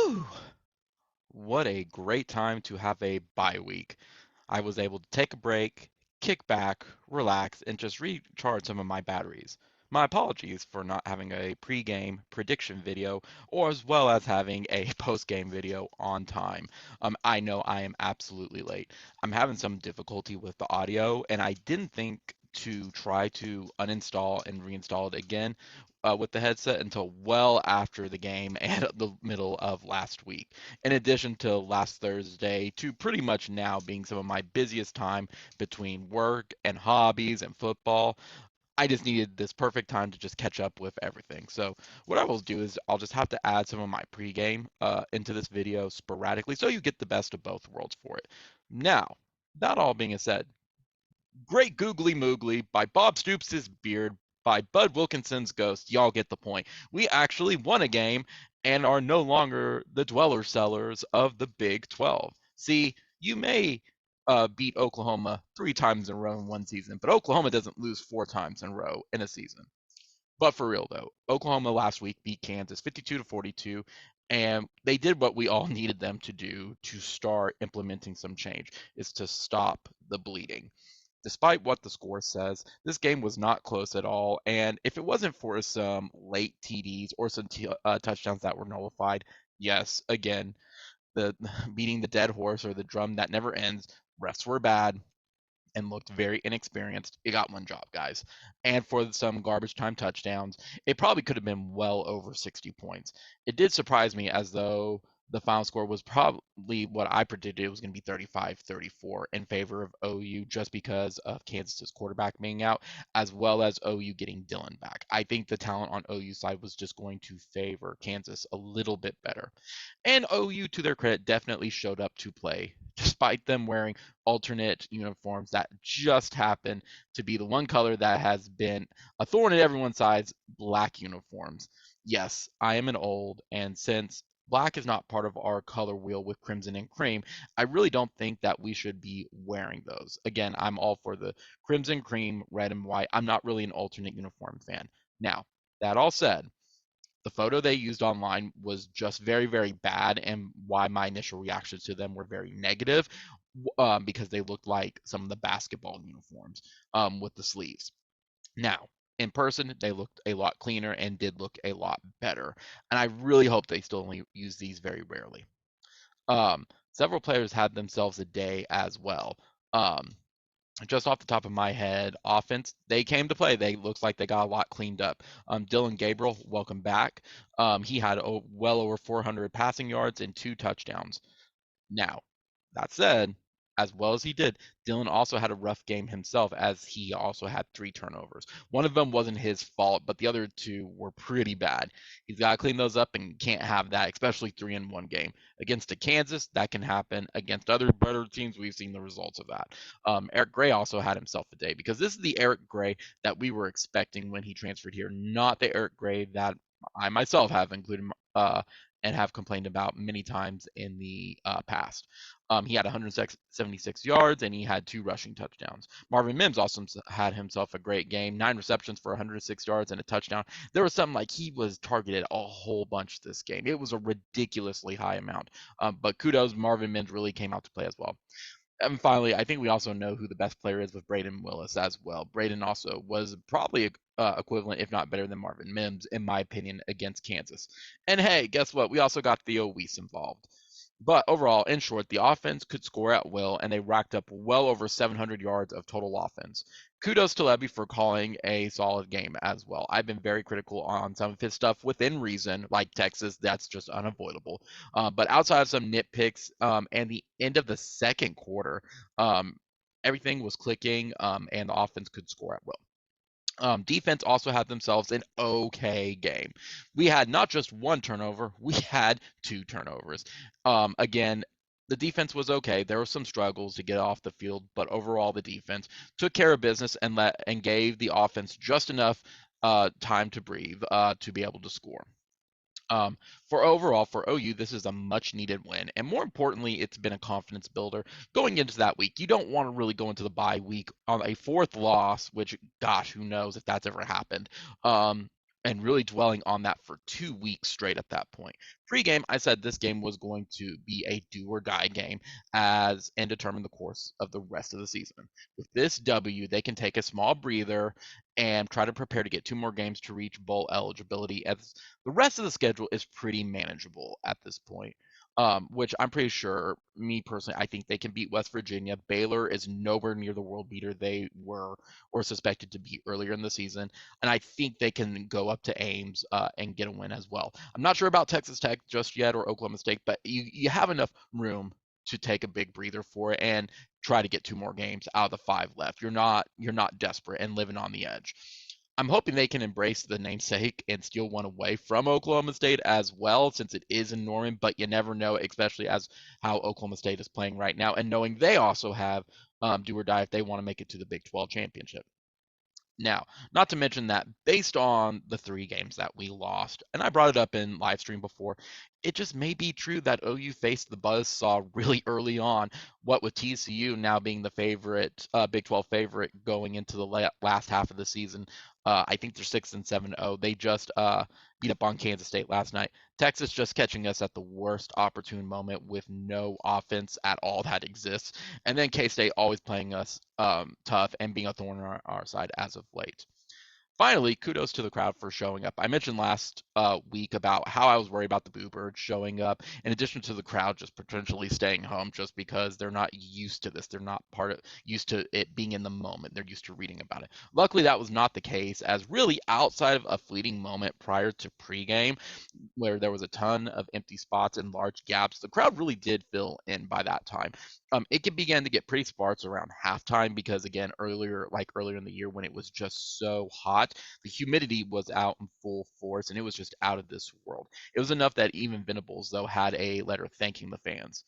Whew, what a great time to have a bye week. I was able to take a break, kick back, relax, and just recharge some of my batteries. My apologies for not having a pre-game prediction video, or as well as having a post-game video on time. I know I am absolutely late. I'm having some difficulty with the audio, and I didn't think to try to uninstall and reinstall it again with the headset until well after the game and the middle of last week. In addition to last Thursday, to pretty much now being some of my busiest time between work and hobbies and football, I just needed this perfect time to just catch up with everything. So what I will do is I'll just have to add some of my pregame into this video sporadically, so you get the best of both worlds for it. Now, that all being said, Great Googly Moogly by Bob Stoops' Beard by Bud Wilkinson's Ghost. Y'all get the point. We actually won a game and are no longer the dweller sellers of the Big 12. See, you may beat Oklahoma 3 times in a row in one season, but Oklahoma doesn't lose 4 times in a row in a season. But for real though, Oklahoma last week beat Kansas 52-42, and they did what we all needed them to do to start implementing some change, is to stop the bleeding. Despite what the score says, this game was not close at all, and if it wasn't for some late TDs or some touchdowns that were nullified, yes, again, the beating the dead horse or the drum that never ends, refs were bad and looked very inexperienced. It got one job, guys. And for some garbage time touchdowns, it probably could have been well over 60 points. It did surprise me, as though the final score was probably what I predicted. It was going to be 35-34 in favor of OU, just because of Kansas's quarterback being out, as well as OU getting Dillon back. I think the talent on OU side was just going to favor Kansas a little bit better. And OU, to their credit, definitely showed up to play, despite them wearing alternate uniforms that just happen to be the one color that has been a thorn in everyone's sides: black uniforms. Yes, I am an old, and since black is not part of our color wheel with crimson and cream, I really don't think that we should be wearing those. Again, I'm all for the crimson, cream, red, and white. I'm not really an alternate uniform fan. Now, that all said, the photo they used online was just very, very bad, and why my initial reactions to them were very negative, because they looked like some of the basketball uniforms with the sleeves. Now, in person, they looked a lot cleaner and did look a lot better, and I really hope they still only use these very rarely. Several players had themselves a day as well. Um, just off the top of my head, offense, they came to play. They looks like they got a lot cleaned up. Dylan Gabriel, welcome back. He had well over 400 passing yards and 2 touchdowns. Now, that said, as well as he did, Dylan also had a rough game himself, as he also had 3 turnovers. One of them wasn't his fault, but the other two were pretty bad. He's got to clean those up and can't have that, especially 3 in 1 game. Against a Kansas, that can happen. Against other better teams, we've seen the results of that. Eric Gray also had himself a day, because this is the Eric Gray that we were expecting when he transferred here, not the Eric Gray that I myself have included and have complained about many times in the past. He had 176 yards and he had 2 rushing touchdowns. Marvin Mims also had himself a great game: 9 receptions for 106 yards and a touchdown. There was something like he was targeted a whole bunch this game. It was a ridiculously high amount. But kudos, Marvin Mims really came out to play as well. And finally, I think we also know who the best player is with Braden Willis as well. Braden also was probably equivalent, if not better, than Marvin Mims, in my opinion, against Kansas. And hey, guess what? We also got Theo Weiss involved. But overall, in short, the offense could score at will, and they racked up well over 700 yards of total offense. Kudos to Levy for calling a solid game as well. I've been very critical on some of his stuff within reason, like Texas. That's just unavoidable. But outside of some nitpicks, and the end of the second quarter, um, everything was clicking, and the offense could score at will. Defense also had themselves an okay game. We had not just 1 turnover, we had 2 turnovers. Again, the defense was okay. There were some struggles to get off the field, but overall the defense took care of business and gave the offense just enough time to breathe to be able to score. For overall, for OU, this is a much needed win. And more importantly, it's been a confidence builder going into that week. You don't want to really go into the bye week on a 4th loss, which, gosh, who knows if that's ever happened. and really dwelling on that for 2 weeks straight at that point. Pre-game, I said this game was going to be a do or die game and determine the course of the rest of the season. With this W, they can take a small breather and try to prepare to get 2 more games to reach bowl eligibility, as the rest of the schedule is pretty manageable at this point. Which I'm pretty sure, me personally, I think they can beat West Virginia. Baylor is nowhere near the world beater they were or suspected to be earlier in the season, and I think they can go up to Ames and get a win as well. I'm not sure about Texas Tech just yet or Oklahoma State, but you have enough room to take a big breather for it and try to get 2 more games out of the 5 left. You're not desperate and living on the edge. I'm hoping they can embrace the namesake and steal one away from Oklahoma State as well, since it is in Norman. But you never know, especially as how Oklahoma State is playing right now, and knowing they also have do or die if they want to make it to the Big 12 championship. Now, not to mention that based on the 3 games that we lost, and I brought it up in live stream before, it just may be true that OU faced the buzzsaw really early on. What with TCU now being the favorite, Big 12 favorite going into the last half of the season, I think they're 6 and 7-0. They just beat up on Kansas State last night. Texas just catching us at the worst opportune moment with no offense at all that exists, and then K-State always playing us tough and being a thorn on our side as of late. Finally, kudos to the crowd for showing up. I mentioned last week about how I was worried about the Boo Birds showing up, in addition to the crowd just potentially staying home just because they're not used to this. They're not used to it being in the moment. They're used to reading about it. Luckily, that was not the case, as really outside of a fleeting moment prior to pregame, where there was a ton of empty spots and large gaps, the crowd really did fill in by that time. It began to get pretty sparse around halftime because, again, earlier in the year when it was just so hot, the humidity was out in full force and it was just out of this world. It was enough that even Venables, though, had a letter thanking the fans.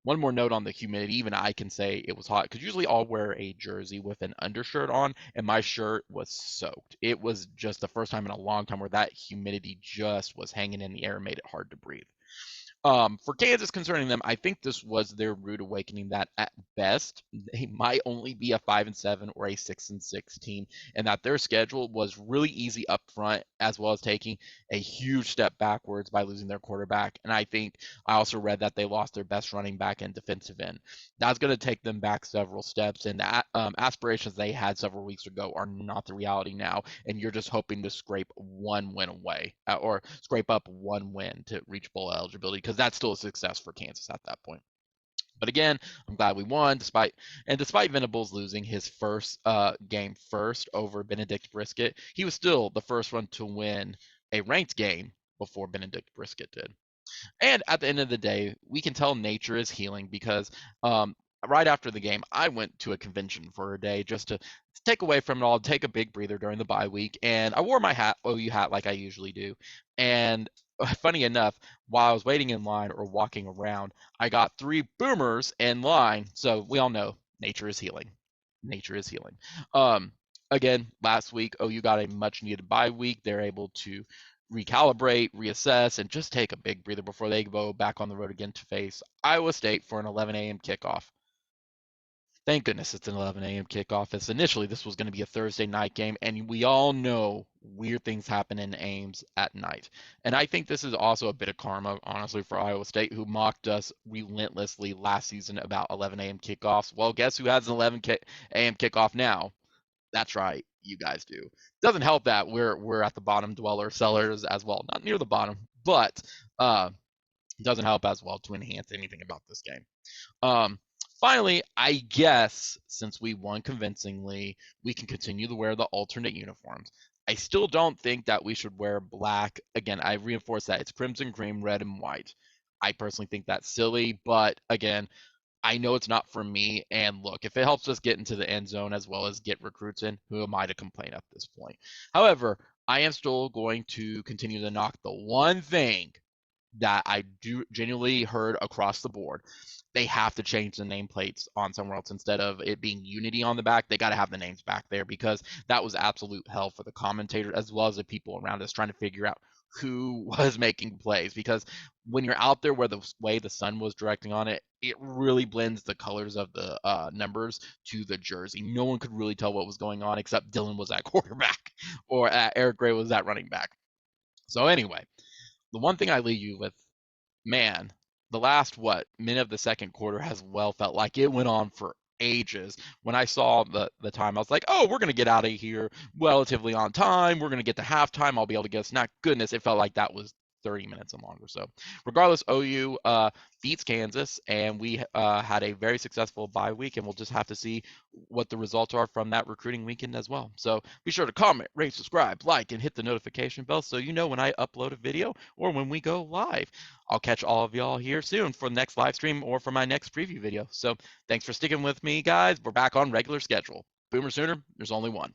One more note on the humidity. Even I can say it was hot because usually I'll wear a jersey with an undershirt on, and my shirt was soaked. It was just the first time in a long time where that humidity just was hanging in the air and made it hard to breathe. For Kansas concerning them, I think this was their rude awakening that at best they might only be a 5 and 7 or a 6 and 6 team, and that their schedule was really easy up front, as well as taking a huge step backwards by losing their quarterback. And I think I also read that they lost their best running back and defensive end. That's going to take them back several steps, and the aspirations they had several weeks ago are not the reality now. And you're just hoping to scrape one win away or scrape up one win to reach bowl eligibility, because that's still a success for Kansas at that point. But again, I'm glad we won despite Venables losing his first game first over Benedict Brisket. He was still the first one to win a ranked game before Benedict Brisket did. And at the end of the day, we can tell nature is healing because right after the game, I went to a convention for a day just to take away from it all, take a big breather during the bye week. And I wore my OU hat like I usually do. And funny enough, while I was waiting in line or walking around, I got 3 boomers in line. So we all know nature is healing. Nature is healing. Um, Again, last week, OU got a much needed bye week. They're able to recalibrate, reassess, and just take a big breather before they go back on the road again to face Iowa State for an 11 a.m. kickoff. Thank goodness it's an 11 a.m. kickoff, as initially this was going to be a Thursday night game, and we all know weird things happen in Ames at night. And I think this is also a bit of karma, honestly, for Iowa State, who mocked us relentlessly last season about 11 a.m. kickoffs. Well, guess who has an 11 a.m. kickoff now? That's right, you guys do. Doesn't help that we're at the bottom dweller sellers as well, not near the bottom, but doesn't help as well to enhance anything about this game. Um, Finally, I guess since we won convincingly, we can continue to wear the alternate uniforms. I still don't think that we should wear black. Again, I reinforce that it's crimson, cream, red, and white. I personally think that's silly, but again, I know it's not for me. And look, if it helps us get into the end zone as well as get recruits in, who am I to complain at this point? However, I am still going to continue to knock the one thing that I do genuinely heard across the board. They have to change the nameplates on somewhere else instead of it being Unity on the back. They got to have the names back there because that was absolute hell for the commentator as well as the people around us trying to figure out who was making plays, because when you're out there where the way the sun was directing on it, it really blends the colors of the numbers to the jersey. No one could really tell what was going on except Dylan was at quarterback or Eric Gray was at running back. So anyway, the one thing I leave you with, man, the last minute of the second quarter has well felt like it went on for ages. When I saw the time, I was like, oh, we're gonna get out of here relatively on time. We're gonna get to halftime. I'll be able to get a snack. Goodness, it felt like that was 30 minutes and longer. So, regardless, OU beats Kansas, and we had a very successful bye week, and we'll just have to see what the results are from that recruiting weekend as well. So, be sure to comment, rate, subscribe, like, and hit the notification bell so you know when I upload a video or when we go live. I'll catch all of y'all here soon for the next live stream or for my next preview video. So thanks for sticking with me, guys. We're back on regular schedule. Boomer Sooner, there's only one.